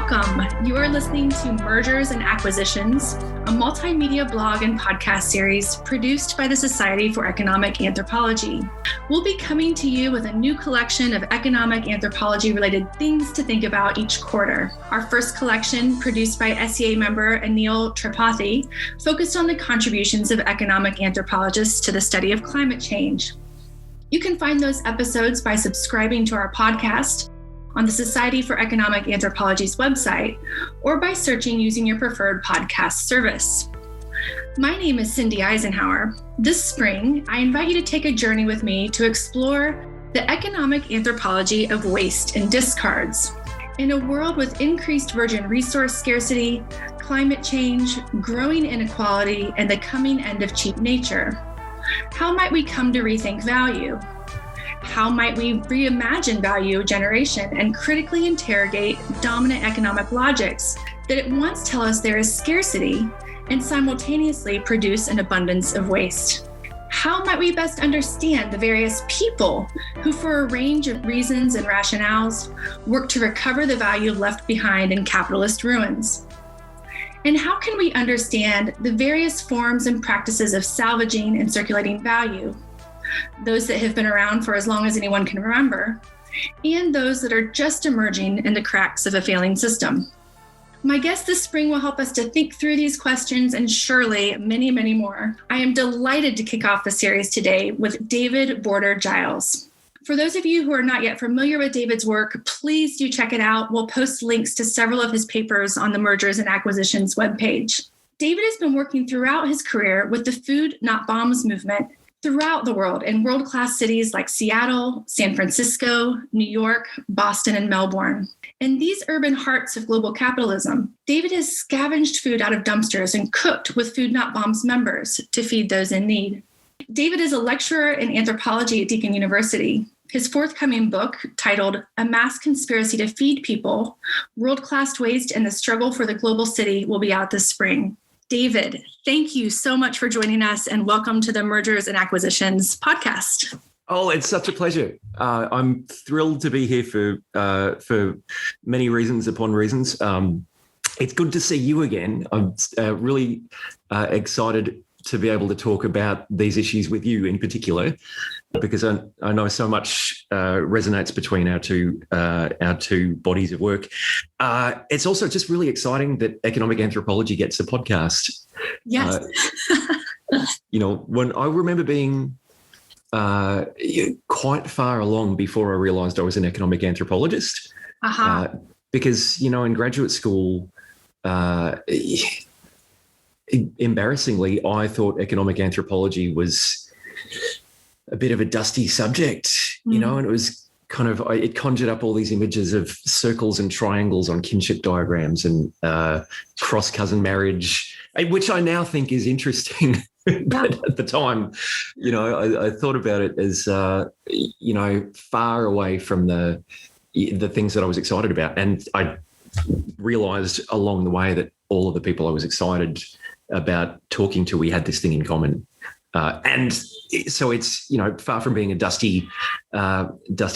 Welcome. You are listening to Mergers and Acquisitions, a multimedia blog and podcast series produced by the Society for Economic Anthropology. We'll be coming to you with a new collection of economic anthropology-related things to think about each quarter. Our first collection, produced by SEA member Anil Tripathi, focused on the contributions of economic anthropologists to the study of climate change. You can find those episodes by subscribing to our podcast on the Society for Economic Anthropology's website, or by searching using your preferred podcast service. My name is Cindy Isenhour. This spring, I invite you to take a journey with me to explore the economic anthropology of waste and discards. In a world with increased virgin resource scarcity, climate change, growing inequality, and the coming end of cheap nature, how might we come to rethink value? How might we reimagine value generation and critically interrogate dominant economic logics that at once tell us there is scarcity and simultaneously produce an abundance of waste? How might we best understand the various people who, for a range of reasons and rationales, work to recover the value left behind in capitalist ruins? And how can we understand the various forms and practices of salvaging and circulating value, those that have been around for as long as anyone can remember, and those that are just emerging in the cracks of a failing system? My guest this spring will help us to think through these questions and surely many, many more. I am delighted to kick off the series today with David Giles. For those of you who are not yet familiar with David's work, please do check it out. We'll post links to several of his papers on the Mergers and Acquisitions webpage. David has been working throughout his career with the Food Not Bombs movement throughout the world in world-class cities like Seattle, San Francisco, New York, Boston, and Melbourne. In these urban hearts of global capitalism, David has scavenged food out of dumpsters and cooked with Food Not Bombs members to feed those in need. David is a lecturer in anthropology at Deakin University. His forthcoming book, titled A Mass Conspiracy to Feed People, World-Class Waste and the Struggle for the Global City, will be out this spring. David, thank you so much for joining us and welcome to the Mergers and Acquisitions podcast. Oh, it's such a pleasure. I'm thrilled to be here for many reasons upon reasons. It's good to see you again. I'm really excited to be able to talk about these issues with you in particular, because I know so much resonates between our two bodies of work. It's also just really exciting that economic anthropology gets a podcast. Yes. When I remember being quite far along before I realised I was an economic anthropologist, because in graduate school, embarrassingly, I thought economic anthropology was a bit of a dusty subject, and it was kind of, it conjured up all these images of circles and triangles on kinship diagrams and cross-cousin marriage, which I now think is interesting. But at the time, I thought about it as, far away from the things that I was excited about. And I realised along the way that all of the people I was excited about talking to, we had this thing in common. And so it's, far from being a dusty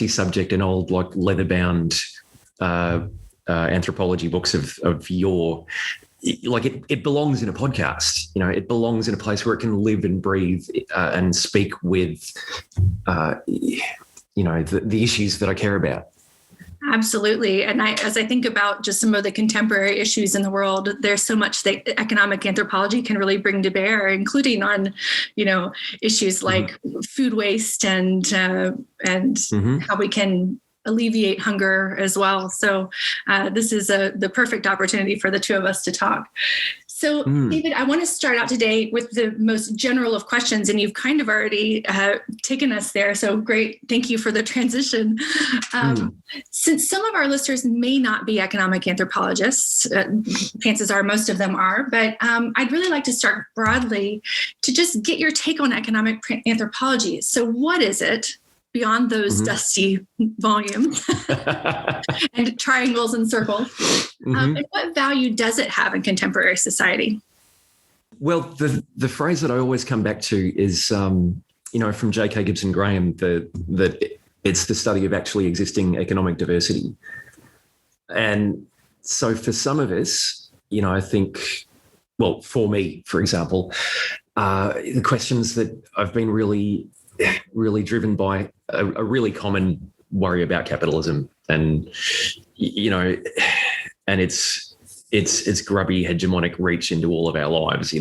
subject, an old, like, leather-bound anthropology books of yore. Like, it belongs in a podcast. It belongs in a place where it can live and breathe and speak with, the issues that I care about. Absolutely. And as I think about just some of the contemporary issues in the world, there's so much that economic anthropology can really bring to bear, including on, issues like food waste and how we can alleviate hunger as well. So this is the perfect opportunity for the two of us to talk. So, David, I want to start out today with the most general of questions, and you've kind of already taken us there. So great. Thank you for the transition. Since some of our listeners may not be economic anthropologists, chances are most of them are, but I'd really like to start broadly to just get your take on economic anthropology. So what is it? Beyond those dusty volumes and triangles and circles. And what value does it have in contemporary society? Well, the phrase that I always come back to is, from J.K. Gibson Graham, that it's the study of actually existing economic diversity. And So for some of us, I think, well, for me, for example, the questions that I've been really, really driven by a really common worry about capitalism, and and its grubby hegemonic reach into all of our lives,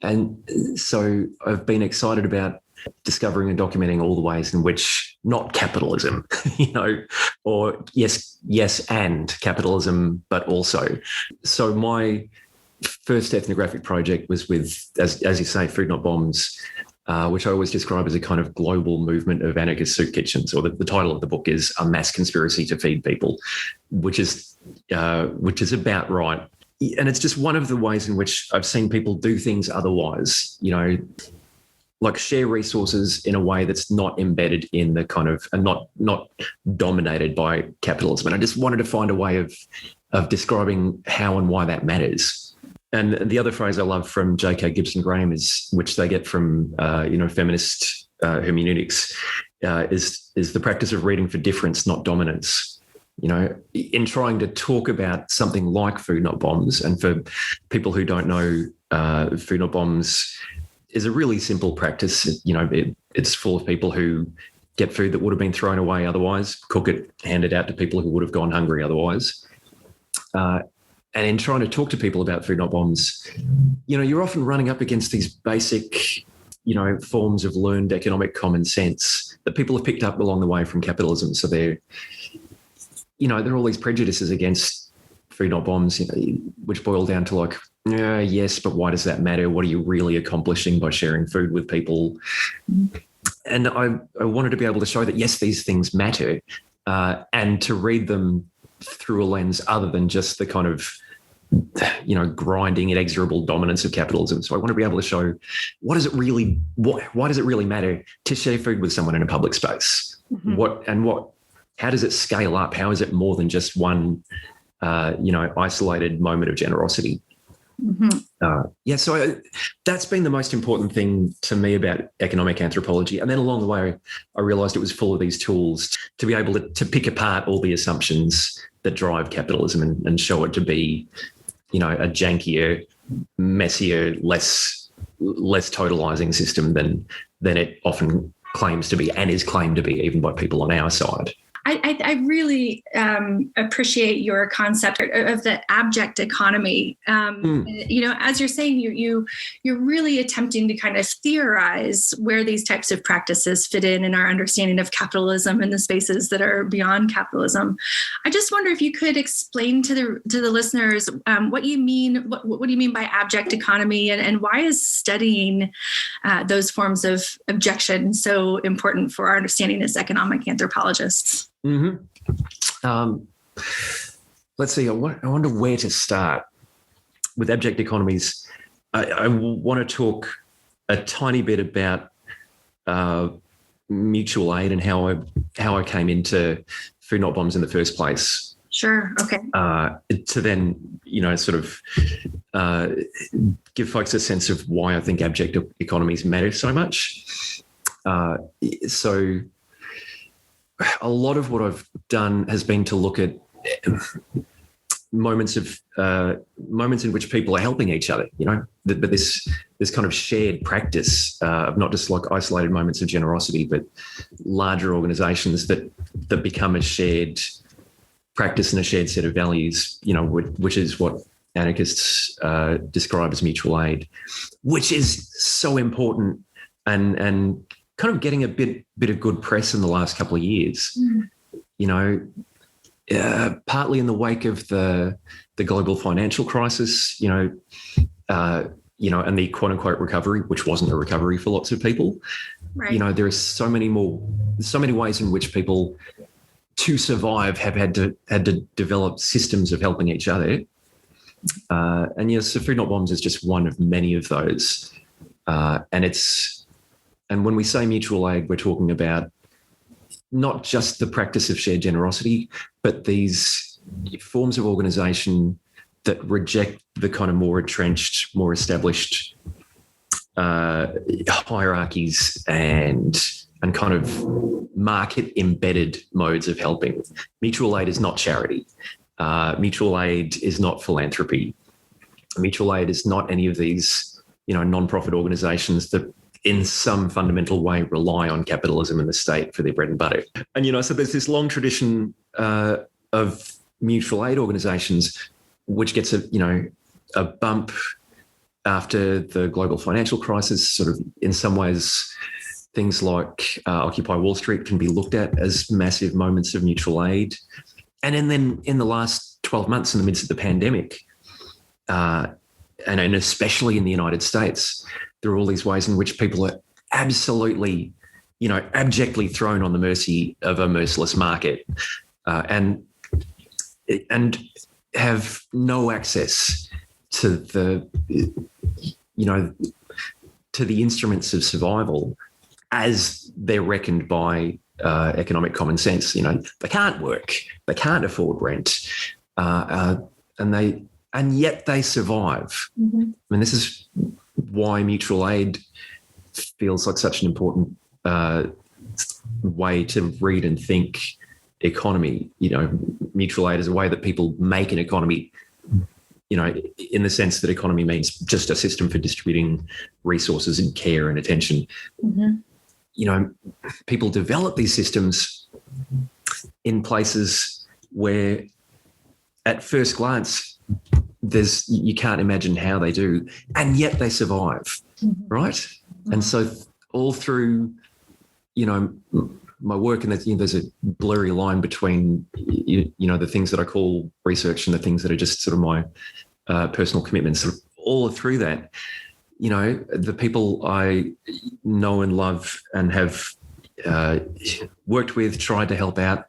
and so I've been excited about discovering and documenting all the ways in which not capitalism, or yes, and capitalism, but also. So my first ethnographic project was with, as you say, Food Not Bombs, which I always describe as a kind of global movement of anarchist soup kitchens, or the title of the book is A Mass Conspiracy to Feed People, which is about right. And it's just one of the ways in which I've seen people do things otherwise, like share resources in a way that's not embedded in the kind of, and not dominated by capitalism. And I just wanted to find a way of describing how and why that matters. And the other phrase I love from J.K. Gibson Graham is, which they get from feminist hermeneutics, is the practice of reading for difference, not dominance. In trying to talk about something like Food Not Bombs, and for people who don't know, Food Not Bombs is a really simple practice. It's full of people who get food that would have been thrown away otherwise, cook it, hand it out to people who would have gone hungry otherwise. And in trying to talk to people about Food Not Bombs, you're often running up against these basic, forms of learned economic common sense that people have picked up along the way from capitalism. So there are all these prejudices against Food Not Bombs, which boil down to like, yes, but why does that matter? What are you really accomplishing by sharing food with people? And I wanted to be able to show that, yes, these things matter, and to read them through a lens other than just the kind of, grinding, inexorable dominance of capitalism. So I want to be able to show why does it really matter to share food with someone in a public space? Mm-hmm. How does it scale up? How is it more than just one, isolated moment of generosity? Mm-hmm. So that's been the most important thing to me about economic anthropology. And then along the way, I realised it was full of these tools to be able to pick apart all the assumptions that drive capitalism and show it to be, a jankier, messier, less totalising system than it often claims to be, and is claimed to be even by people on our side. I really appreciate your concept of the abject economy. As you're saying, you're really attempting to kind of theorize where these types of practices fit in our understanding of capitalism and the spaces that are beyond capitalism. I just wonder if you could explain to the listeners what you mean. What do you mean by abject economy, and why is studying those forms of abjection so important for our understanding as economic anthropologists? Mm-hmm. Let's see. I wonder where to start with abject economies. I want to talk a tiny bit about mutual aid and how I came into Food Not Bombs in the first place. Sure. Okay. To then, sort of give folks a sense of why I think abject economies matter so much. So a lot of what I've done has been to look at moments in which people are helping each other, but this kind of shared practice of not just like isolated moments of generosity, but larger organisations that become a shared practice and a shared set of values, which is what anarchists describe as mutual aid, which is so important and kind of getting a bit of good press in the last couple of years, partly in the wake of the global financial crisis, and the quote unquote recovery, which wasn't a recovery for lots of people. Right. There are so many ways in which people to survive have had to develop systems of helping each other. So Food Not Bombs is just one of many of those. And when we say mutual aid, we're talking about not just the practice of shared generosity, but these forms of organisation that reject the kind of more entrenched, more established hierarchies and kind of market-embedded modes of helping. Mutual aid is not charity. Mutual aid is not philanthropy. Mutual aid is not any of these, non-profit organisations that in some fundamental way rely on capitalism and the state for their bread and butter. And, so there's this long tradition of mutual aid organisations, which gets a bump after the global financial crisis. Sort of in some ways, things like Occupy Wall Street can be looked at as massive moments of mutual aid. And then in the last 12 months in the midst of the pandemic, and especially in the United States, there are all these ways in which people are absolutely, abjectly thrown on the mercy of a merciless market and have no access to the instruments of survival as they're reckoned by economic common sense. They can't work, they can't afford rent, and yet they survive. Mm-hmm. I mean, this is why mutual aid feels like such an important way to read and think economy. Mutual aid is a way that people make an economy, in the sense that economy means just a system for distributing resources and care and attention. Mm-hmm. People develop these systems in places where at first glance, you can't imagine how they do, and yet they survive, mm-hmm. right? Mm-hmm. And so all through, my work, and there's a blurry line between, the things that I call research and the things that are just sort of my personal commitments. Sort of all through that, the people I know and love and have worked with, tried to help out,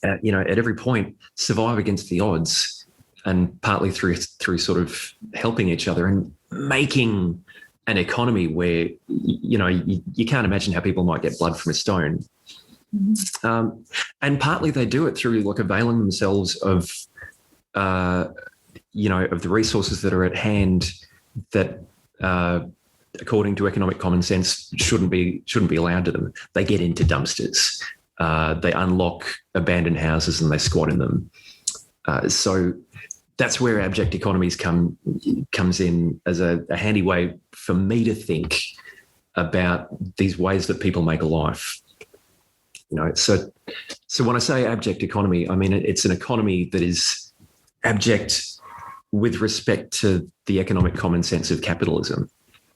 at every point, survive against the odds. And partly through sort of helping each other and making an economy where, you can't imagine how people might get blood from a stone. Mm-hmm. And partly they do it through like availing themselves of, of the resources that are at hand that, according to economic common sense, shouldn't be allowed to them. They get into dumpsters. They unlock abandoned houses and they squat in them. So that's where abject economies comes in as a handy way for me to think about these ways that people make a life. So when I say abject economy, I mean it's an economy that is abject with respect to the economic common sense of capitalism.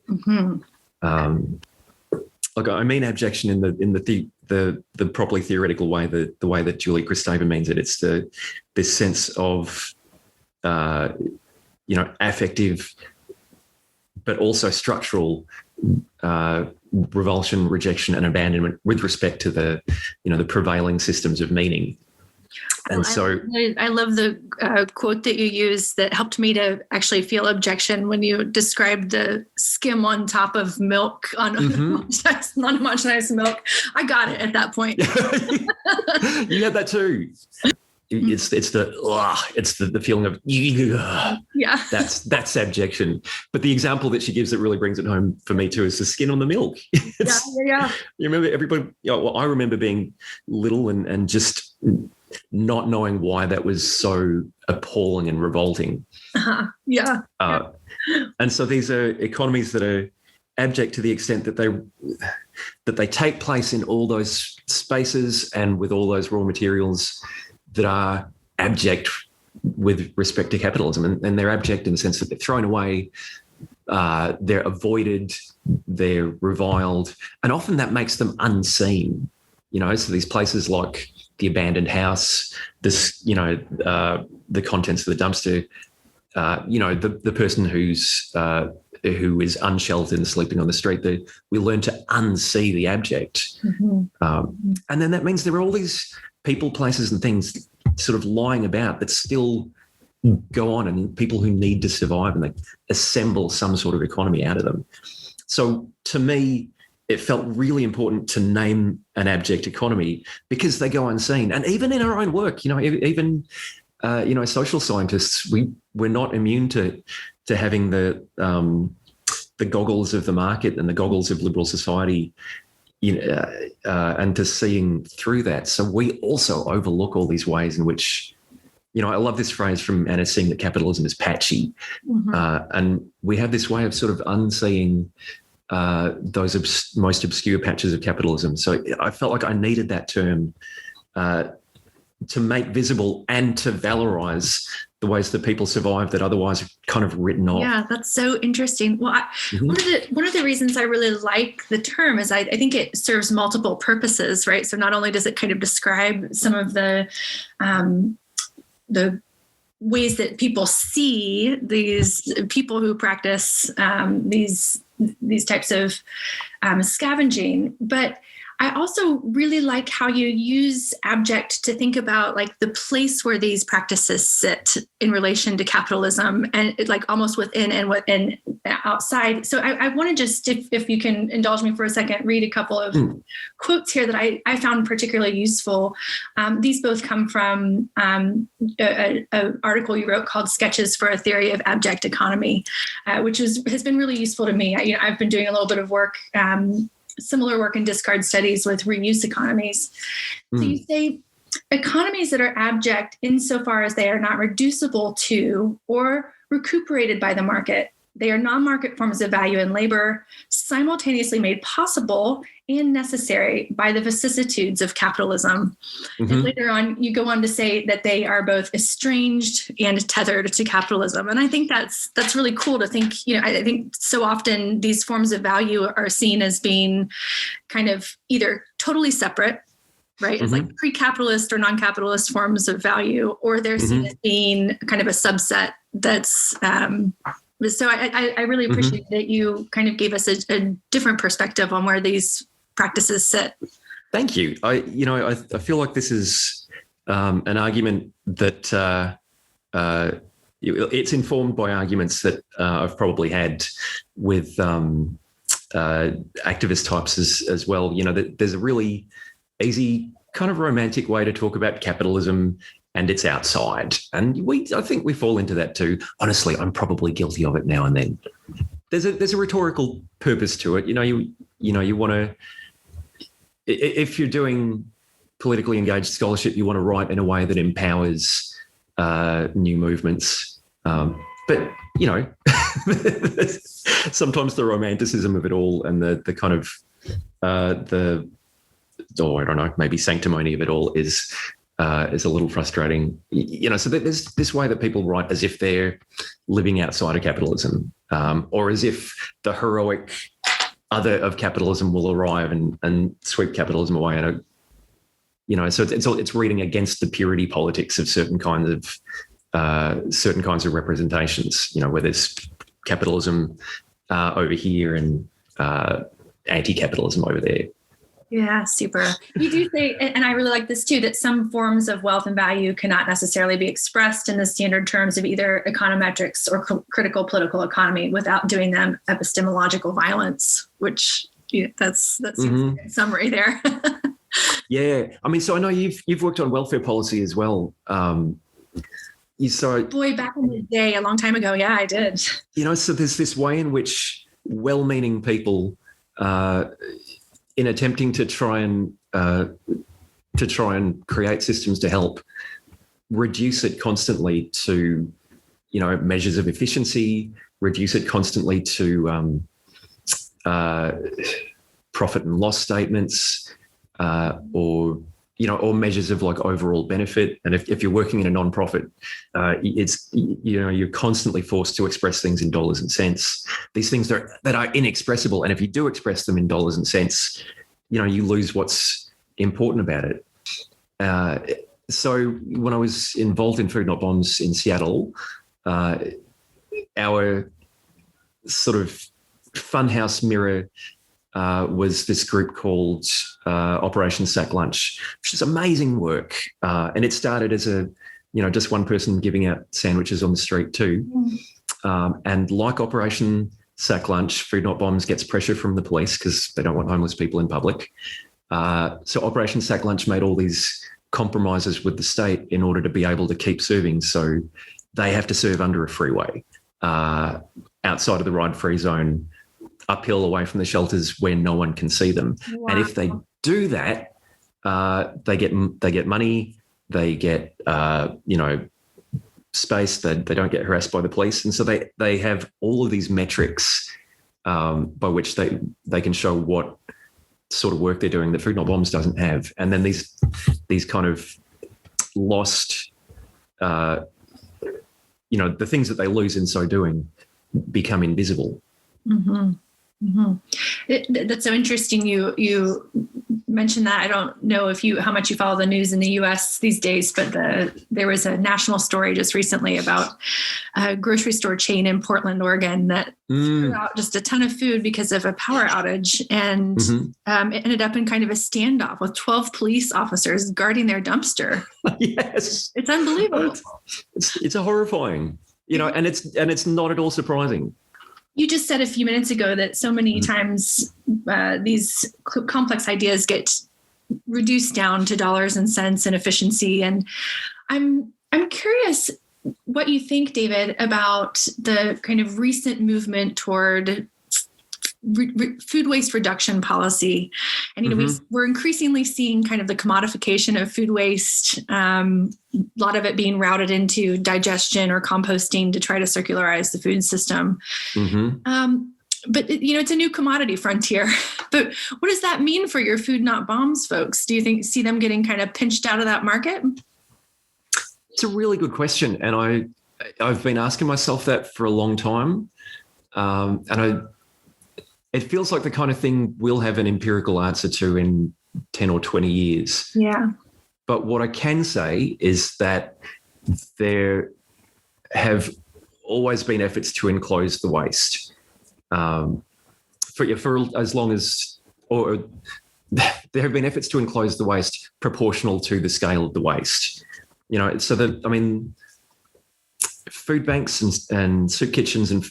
Mm-hmm. I mean abjection in the properly theoretical way, the way that Julie Kristeva means it. It's this sense of affective, but also structural revulsion, rejection, and abandonment with respect to the prevailing systems of meaning. And I love the quote that you used that helped me to actually feel abjection when you described the skim on top of milk on mm-hmm. non-homogenized milk. I got it at that point. You had that too. It's the feeling of yeah. That's abjection. But the example that she gives that really brings it home for me too is the skin on the milk. Yeah. You remember everybody? I remember being little and just not knowing why that was so appalling and revolting. Yeah. And so these are economies that are abject to the extent that they take place in all those spaces and with all those raw materials that are abject with respect to capitalism. And they're abject in the sense that they're thrown away, they're avoided, they're reviled, and often that makes them unseen. So these places like the abandoned house, this, the contents of the dumpster, the person who is unsheltered and sleeping on the street, we learn to unsee the abject. Mm-hmm. And then that means there are all these people, places and things sort of lying about that still go on, and people who need to survive, and they assemble some sort of economy out of them. So to me, it felt really important to name an abject economy because they go unseen. And even in our own work, even social scientists, we're not immune to having the goggles of the market and the goggles of liberal society, and to seeing through that. So we also overlook all these ways in which I love this phrase from Anna Singh that capitalism is patchy. And we have this way of sort of unseeing those most obscure patches of capitalism. So I felt like I needed that term to make visible and to valorize the ways that people survive that otherwise are kind of written off. Yeah, that's so interesting. Well, one of the reasons I really like the term is I think it serves multiple purposes, right? So not only does it kind of describe some of the ways that people see these people who practice these types of scavenging, but I also really like how you use abject to think about like the place where these practices sit in relation to capitalism, and like almost within and outside. So I want to just, if you can indulge me for a second, read a couple of quotes here that I found particularly useful. These both come from an article you wrote called Sketches for a Theory of Abject Economy, which has been really useful to me. I've been doing a little bit of work, similar work in discard studies with reuse economies. So you say economies that are abject insofar as they are not reducible to or recuperated by the market. They are non-market forms of value and labor, simultaneously made possible and necessary by the vicissitudes of capitalism. And later on, you go on to say that they are both estranged and tethered to capitalism. And I think that's really cool to think, I think so often these forms of value are seen as being kind of either totally separate, right? It's like pre-capitalist or non-capitalist forms of value, or they're seen as being kind of a subset that's, so I really appreciate that you kind of gave us a different perspective on where these practices sit. Thank you. I feel like this is an argument that it's informed by arguments that I've probably had with activist types as well. That there's a really easy kind of romantic way to talk about capitalism and it's outside. And I think we fall into that too. Honestly, I'm probably guilty of it now and then. There's a rhetorical purpose to it. You want to, if you're doing politically engaged scholarship, you want to write in a way that empowers new movements. But sometimes the romanticism of it all and the kind of I don't know, maybe sanctimony of it all is a little frustrating. So there's this way that people write as if they're living outside of capitalism, or as if the heroic other of capitalism will arrive and sweep capitalism away. And so it's reading against the purity politics of certain kinds of representations. Where there's capitalism over here and anti-capitalism over there. Yeah, super. You do say, and I really like this too, that some forms of wealth and value cannot necessarily be expressed in the standard terms of either econometrics or critical political economy without doing them epistemological violence, which that's a good summary there. Yeah. So I know you've worked on welfare policy as well. Boy, back in the day, a long time ago. Yeah, I did. So there's this way in which well-meaning people, in attempting to try and create systems to help, reduce it constantly to, measures of efficiency, reduce it constantly to profit and loss statements, or measures of like overall benefit. And if you're working in a non-profit, you're constantly forced to express things in dollars and cents. These things that are inexpressible. And if you do express them in dollars and cents, you lose what's important about it. So when I was involved in Food Not Bombs in Seattle, our sort of funhouse mirror was this group called Operation Sack Lunch, which is amazing work. And it started as just one person giving out sandwiches on the street too. And like Operation Sack Lunch, Food Not Bombs gets pressure from the police because they don't want homeless people in public. So Operation Sack Lunch made all these compromises with the state in order to be able to keep serving. So they have to serve under a freeway, outside of the ride-free zone, uphill away from the shelters where no one can see them. Wow. And if they do that, they get money, they get space. They don't get harassed by the police. And so they have all of these metrics by which they can show what sort of work they're doing that Food Not Bombs doesn't have. And then these kind of lost, the things that they lose in so doing become invisible. Mm-hmm. Mm-hmm. That's so interesting. You mentioned that. I don't know how much you follow the news in the U.S. these days, but there was a national story just recently about a grocery store chain in Portland, Oregon that threw out just a ton of food because of a power outage, and it ended up in kind of a standoff with 12 police officers guarding their dumpster. Yes, it's unbelievable. It's horrifying, and it's not at all surprising. You just said a few minutes ago that so many times these complex ideas get reduced down to dollars and cents and efficiency. And I'm curious what you think, David, about the kind of recent movement toward food waste reduction policy. And, we're increasingly seeing kind of the commodification of food waste, a lot of it being routed into digestion or composting to try to circularize the food system. But, it's a new commodity frontier. But what does that mean for your Food Not Bombs folks? Do you see them getting kind of pinched out of that market? It's a really good question. And I've been asking myself that for a long time. It feels like the kind of thing we'll have an empirical answer to in 10 or 20 years. Yeah. But what I can say is that there have always been efforts to enclose the waste. For as long as, or there have been efforts to enclose the waste proportional to the scale of the waste. So that, food banks and soup kitchens and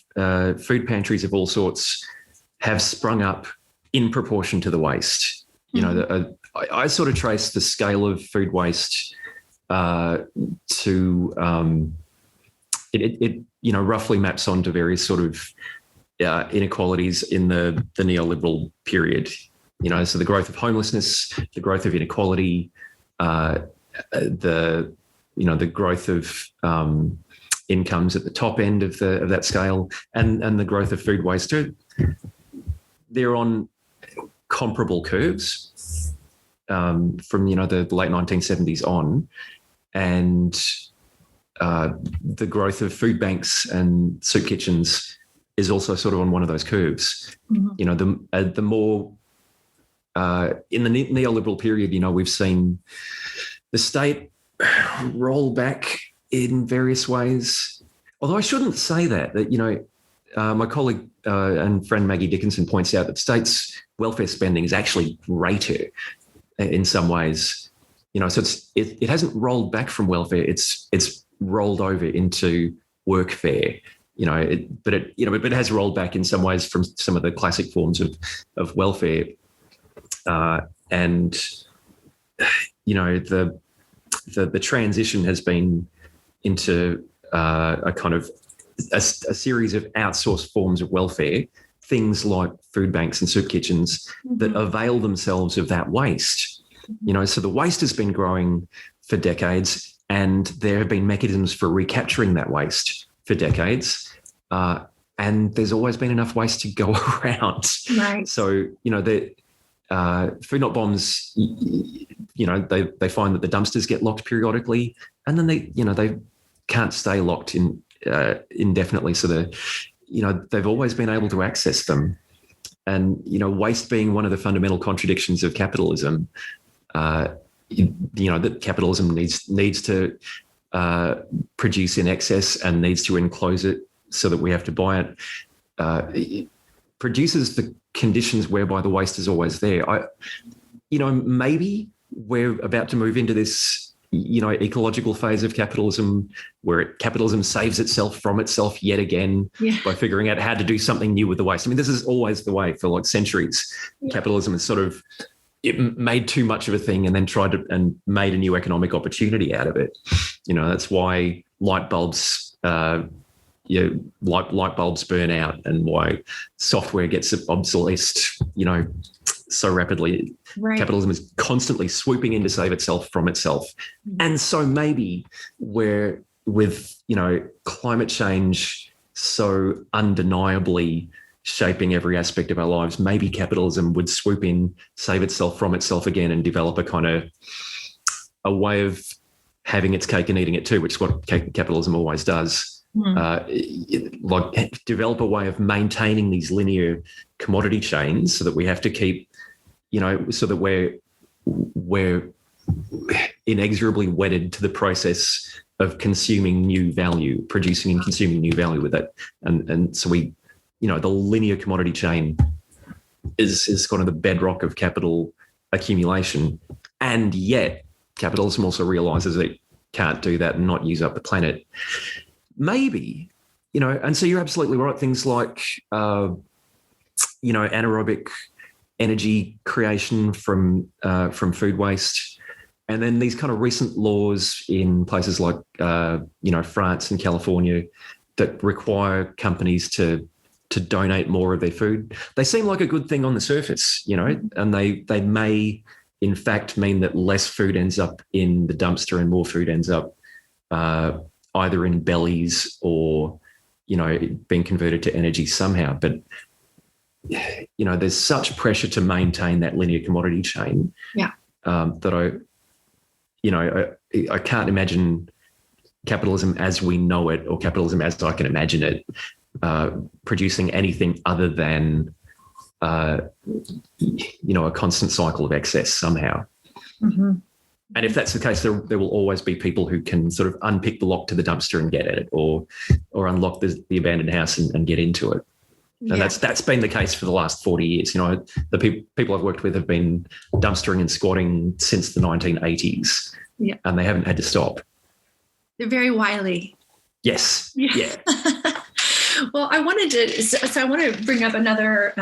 food pantries of all sorts have sprung up in proportion to the waste. I sort of trace the scale of food waste to it roughly maps onto various sort of inequalities in the neoliberal period. So the growth of homelessness, the growth of inequality, the growth of incomes at the top end of that scale, and the growth of food waste. They're on comparable curves from the late 1970s on, and the growth of food banks and soup kitchens is also sort of on one of those curves. The more in the neoliberal period, we've seen the state roll back in various ways. Although I shouldn't say that my colleague and friend Maggie Dickinson points out that states' welfare spending is actually greater in some ways. So it hasn't rolled back from welfare; it's rolled over into workfare. But it has rolled back in some ways from some of the classic forms of welfare, and the transition has been into a kind of a series of outsourced forms of welfare, things like food banks and soup kitchens that avail themselves of that waste. So the waste has been growing for decades, and there have been mechanisms for recapturing that waste for decades. And there's always been enough waste to go around. Right. So, the Food Not Bombs, they find that the dumpsters get locked periodically, and then they can't stay locked in indefinitely. So they've always been able to access them. And, waste being one of the fundamental contradictions of capitalism, that capitalism needs to produce in excess and needs to enclose it so that we have to buy it. It produces the conditions whereby the waste is always there. Maybe we're about to move into this ecological phase of capitalism where capitalism saves itself from itself yet again by figuring out how to do something new with the waste. This is always the way for centuries. Yeah. Capitalism has sort of made too much of a thing and then and made a new economic opportunity out of it. That's why light bulbs burn out, and why software gets obsolesced, so rapidly. Right. Capitalism is constantly swooping in to save itself from itself. And so maybe we're with, climate change so undeniably shaping every aspect of our lives, maybe capitalism would swoop in, save itself from itself again, and develop a kind of a way of having its cake and eating it too, which is what capitalism always does. Like develop a way of maintaining these linear commodity chains so that we have to keep, so that we're inexorably wedded to the process of consuming new value, producing and consuming new value with it. And so we, the linear commodity chain is kind of the bedrock of capital accumulation. And yet capitalism also realizes that it can't do that and not use up the planet. Maybe, and so you're absolutely right. Things like, anaerobic energy creation from food waste. And then these kind of recent laws in places like, France and California that require companies to donate more of their food. They seem like a good thing on the surface, and they may, in fact, mean that less food ends up in the dumpster and more food ends up either in bellies or, being converted to energy somehow. But, there's such pressure to maintain that linear commodity chain that I can't imagine capitalism as we know it, or capitalism as I can imagine it, producing anything other than, a constant cycle of excess somehow. Mm-hmm. And if that's the case, there will always be people who can sort of unpick the lock to the dumpster and get at it, or unlock the abandoned house and get into it. And that's been the case for the last 40 years. The people I've worked with have been dumpstering and squatting since the 1980s, and they haven't had to stop. They're very wily. Yes. Yeah. Well, I want to bring up another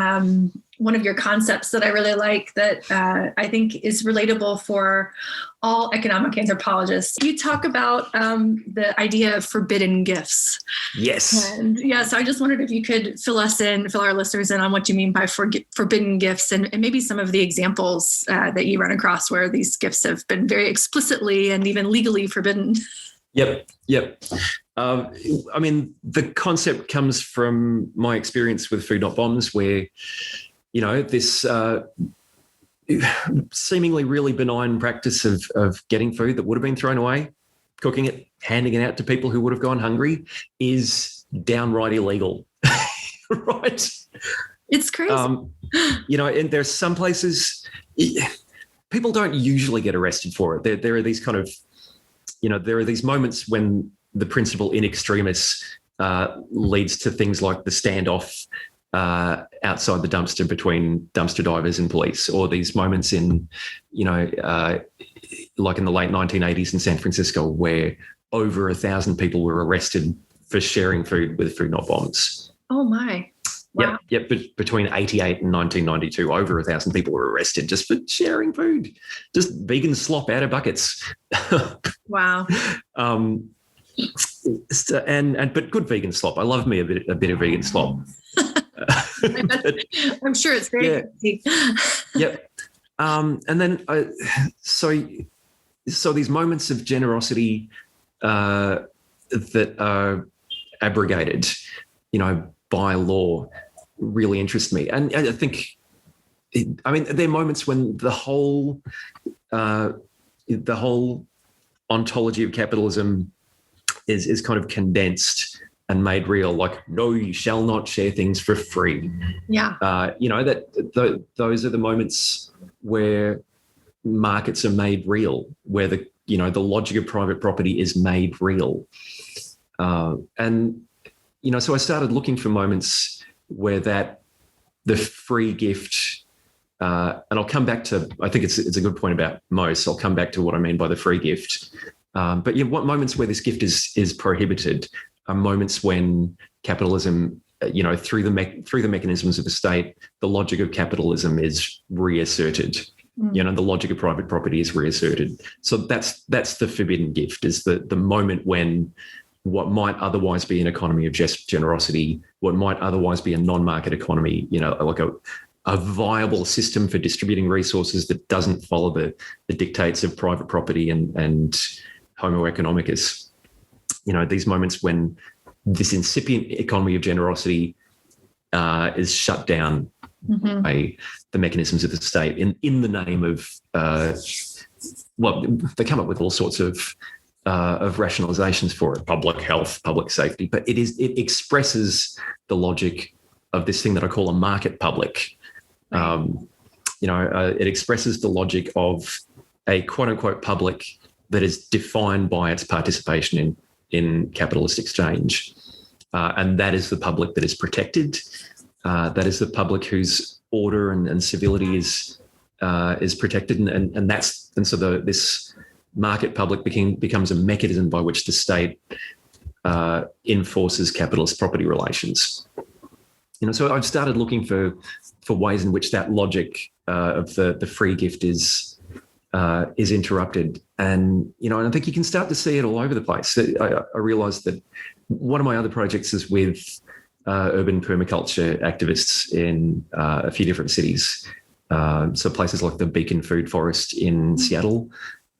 one of your concepts that I really like that I think is relatable for all economic anthropologists. You talk about the idea of forbidden gifts. Yes. And so I just wondered if you could fill our listeners in on what you mean by forbidden gifts, and maybe some of the examples that you run across where these gifts have been very explicitly and even legally forbidden. Yep. I mean, the concept comes from my experience with Food Not Bombs, where, this seemingly really benign practice of getting food that would have been thrown away, cooking it, handing it out to people who would have gone hungry, is downright illegal, right? It's crazy. And there's some places people don't usually get arrested for it. There are these kind of, there are these moments when the principle in extremis leads to things like the standoff outside the dumpster between dumpster divers and police, or these moments in, like in the late 1980s in San Francisco, where over 1,000 people were arrested for sharing food with Food Not Bombs. Oh my. Wow. Yep. But between 1988 and 1992, over 1,000 people were arrested just for sharing food, just vegan slop out of buckets. Wow. But good vegan slop. I love me a bit of vegan slop. I'm sure it's very tasty. Yep. And then so these moments of generosity that are abrogated, by law, really interest me. And I think, there are moments when the whole ontology of capitalism is kind of condensed and made real. Like, no, you shall not share things for free. Yeah. Those are the moments where markets are made real, where the logic of private property is made real. So I started looking for moments where the free gift, and I'll come back to, I think it's a good point about most. I'll come back to what I mean by the free gift. But what moments where this gift is prohibited are moments when capitalism, through the mechanisms of the state, the logic of capitalism is reasserted. The logic of private property is reasserted. So that's the forbidden gift, is the moment when what might otherwise be an economy of generosity, what might otherwise be a non-market economy, like a viable system for distributing resources that doesn't follow the dictates of private property and Homo economicus. these moments when this incipient economy of generosity is shut down by the mechanisms of the state in the name of, they come up with all sorts of rationalizations for it, public health, public safety, but it expresses the logic of this thing that I call a market public. It expresses the logic of a quote unquote public that is defined by its participation in capitalist exchange. And that is the public that is protected. That is the public whose order and civility is protected. And so this market public becomes a mechanism by which the state enforces capitalist property relations. So I've started looking for ways in which that logic of the free gift is interrupted, and I think you can start to see it all over the place. I realised that one of my other projects is with urban permaculture activists in a few different cities. So places like the Beacon Food Forest in Seattle,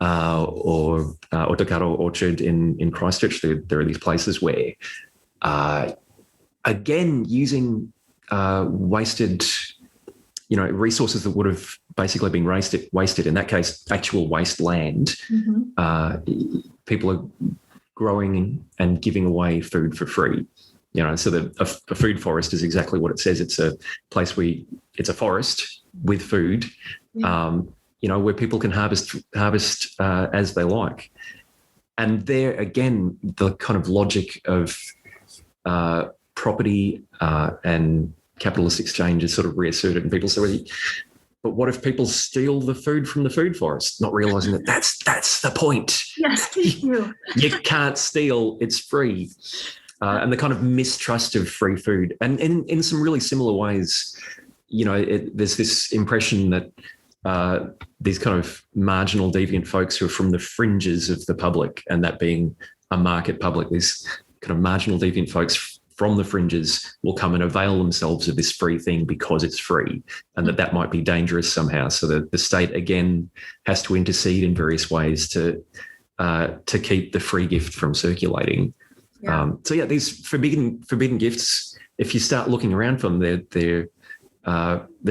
or Otokaro Orchard in Christchurch. There are these places where, again, using wasted, resources that would have basically been wasted, in that case, actual wasteland. People are growing and giving away food for free. So a food forest is exactly what it says. It's a place it's a forest with food, where people can harvest as they like. And there again, the kind of logic of property and capitalist exchange is sort of reasserted, and people say, but what if people steal the food from the food forest, not realising that that's the point. Yes, thank you. You can't steal, it's free. And the kind of mistrust of free food. And in some really similar ways, there's this impression that these kind of marginal deviant folks who are from the fringes of the public, and that being a market public, these kind of marginal deviant folks from the fringes will come and avail themselves of this free thing because it's free, and that might be dangerous somehow. So that the state, again, has to intercede in various ways to keep the free gift from circulating. These forbidden gifts, if you start looking around for them, they're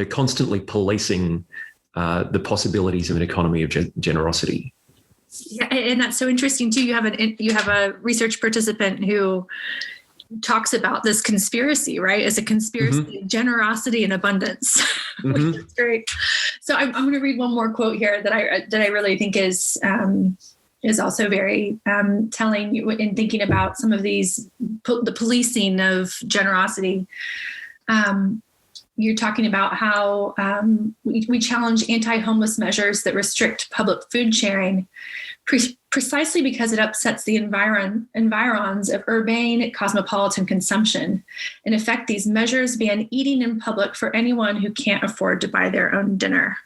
constantly policing the possibilities of an economy of generosity. Yeah, and that's so interesting too. You have a research participant who talks about this conspiracy, right? As a conspiracy of generosity and abundance, which is great. So I'm going to read one more quote here that I really think is also very telling in thinking about some of these, the policing of generosity. You're talking about how we challenge anti-homeless measures that restrict public food sharing precisely because it upsets the environs of urbane cosmopolitan consumption. In effect, these measures ban eating in public for anyone who can't afford to buy their own dinner.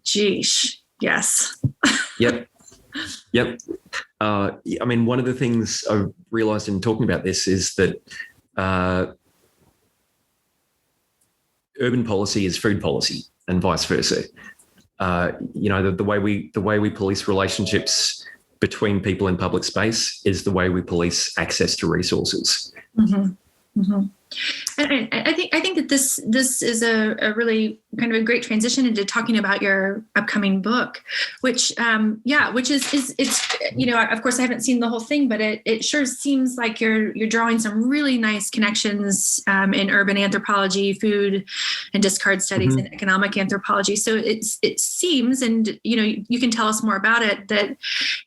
Geesh. Yes. Yep. One of the things I realised in talking about this is that urban policy is food policy, and vice versa. The way we police relationships between people in public space is the way we police access to resources. And I think that this is a really kind of a great transition into talking about your upcoming book, which is of course I haven't seen the whole thing, but it sure seems like you're drawing some really nice connections in urban anthropology, food and discard studies, and economic anthropology. So it seems, and you can tell us more about it, that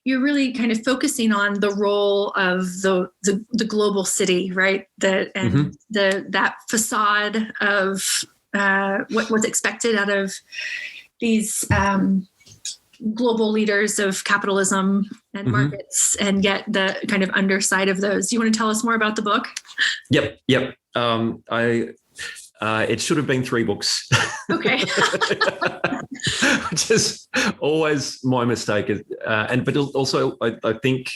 you're really kind of focusing on the role of the global city, right? That facade of what's expected out of these global leaders of capitalism and markets, and yet the kind of underside of those. Do you want to tell us more about the book? Yep. It should have been 3 books. Okay. Which is always my mistake. But also I think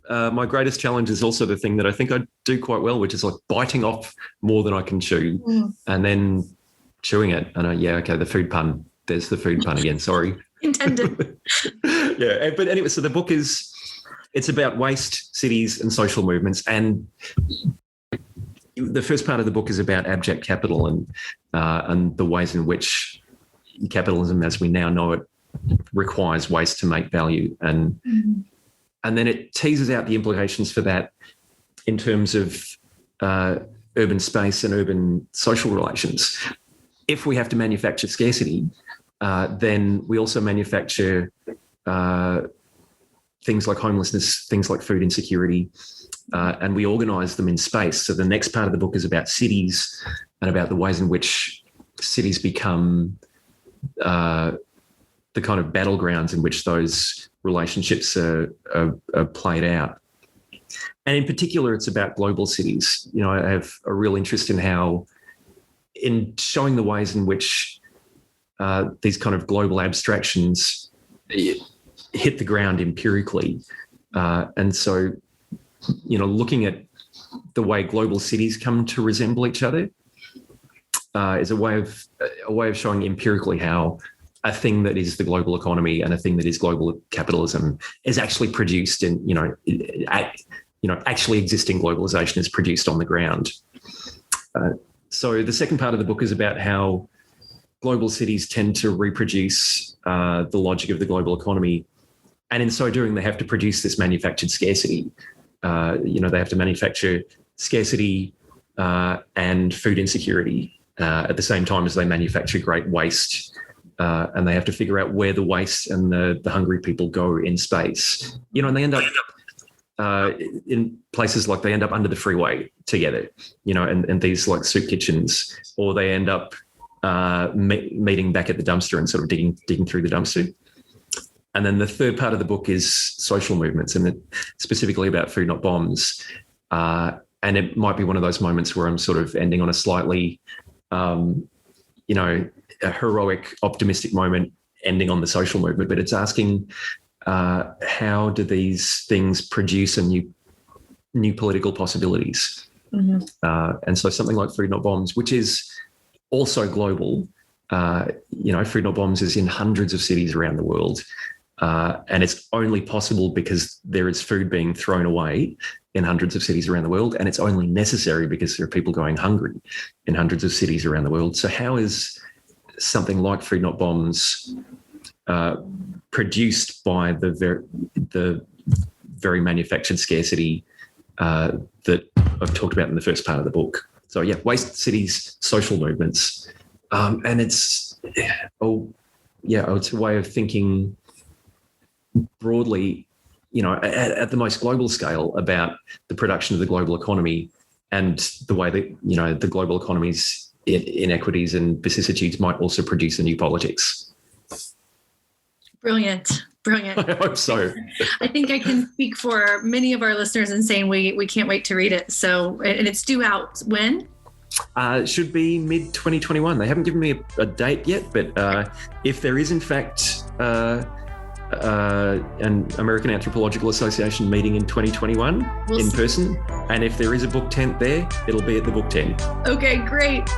my greatest challenge is also the thing that I think I do quite well, which is like biting off more than I can chew and then chewing it. And the food pun. There's the food pun again. Sorry. Intended. Yeah. But anyway, so the book is It's about waste, cities, and social movements. And the first part of the book is about abject capital and the ways in which capitalism, as we now know it, requires waste to make value. And then it teases out the implications for that in terms of urban space and urban social relations. If we have to manufacture scarcity, then we also manufacture things like homelessness, things like food insecurity, and we organise them in space. So the next part of the book is about cities and about the ways in which cities become the kind of battlegrounds in which those relationships are played out. And in particular, it's about global cities. You know, I have a real interest in showing the ways in which these kind of global abstractions hit the ground empirically. And so, you know, looking at the way global cities come to resemble each other is a way of showing empirically how a thing that is the global economy and a thing that is global capitalism is actually produced in, actually existing globalization is produced on the ground. So the second part of the book is about how global cities tend to reproduce the logic of the global economy. And in so doing, they have to produce this manufactured scarcity. They have to manufacture scarcity and food insecurity at the same time as they manufacture great waste. And they have to figure out where the waste and the hungry people go in space. You know, and they end up in places like they end up under the freeway together, you know, and these like soup kitchens, or they end up meeting back at the dumpster and sort of digging through the dumpster. And then the third part of the book is social movements, and specifically about Food Not Bombs. And it might be one of those moments where I'm sort of ending on a slightly, a heroic, optimistic moment, ending on the social movement. But it's asking, how do these things produce a new political possibilities? Mm-hmm. And so something like Food Not Bombs, which is also global, Food Not Bombs is in hundreds of cities around the world. And it's only possible because there is food being thrown away in hundreds of cities around the world. And it's only necessary because there are people going hungry in hundreds of cities around the world. So how is something like Food Not Bombs produced by the very manufactured scarcity that I've talked about in the first part of the book? So yeah, waste, cities, social movements. And it's a way of thinking broadly, at the most global scale about the production of the global economy and the way that, the global economy's inequities and vicissitudes might also produce a new politics. Brilliant. I hope so. I think I can speak for many of our listeners in saying we can't wait to read it. So, and it's due out when? It should be mid-2021. They haven't given me a date yet, but if there is in fact an American Anthropological Association meeting in 2021 in person, and if there is a book tent there, it'll be at the book tent. Okay, great.